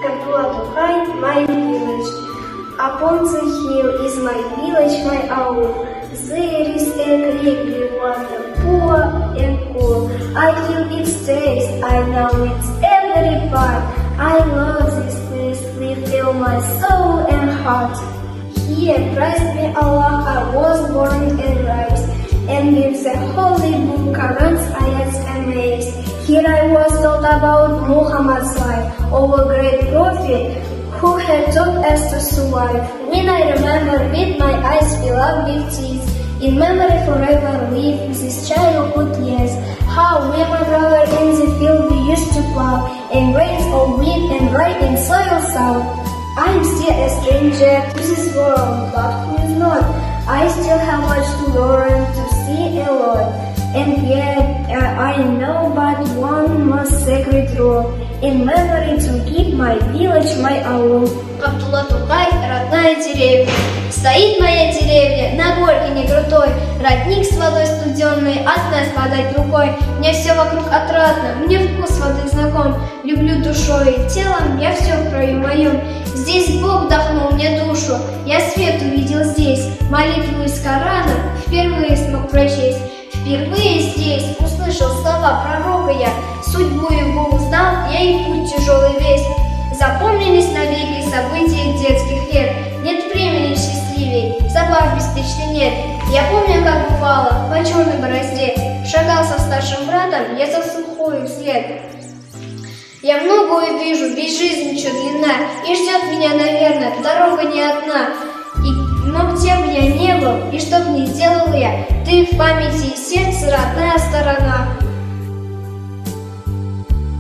Capua to hide my village. Upon the hill is my village, my own. There is a clear water, pure and cool. I feel its taste, I know its every part. I love this place, we fill my soul and heart. Here, praise be Allah, I was born and raised, and with the holy book, Quran's ayats amazed. Here I was taught about Muhammad's life, our great prophet, who had taught us to survive. When I remember with my eyes fill up with tears, in memory forever live this childhood years. How we, my brother, in the field we used to plow, and grains of wheat and rye in soil sound. I am still a stranger to this world, but who is not? I still have much to learn, to see a lot. And yet I know but one most sacred rule, in memory to keep my village, my own. Абдулла Тукай, родная деревня. Стоит моя деревня на горке не крутой, родник с водой студенной, от нас подать рукой. Мне все вокруг отрадно, мне вкус воды знаком. Люблю душой и телом, я все в краю моем. Здесь Бог вдохнул мне душу, я свет увидел здесь. Молитву из Корана впервые смог прочесть. Впервые здесь услышал слова пророка я, судьбу его узнал, я и путь тяжелый весь. Запомнились навеки события детских лет, нет времени счастливей, забав беспечный нет. Я помню, как бывало, по черной борозде, шагал со старшим братом, я за сухою вслед. Я многое вижу, ведь жизнь еще длинна, и ждет меня, наверное, дорога не одна. Но где бы я не был, и что бы ни сделал я, ты в памяти и сердце родная сторона.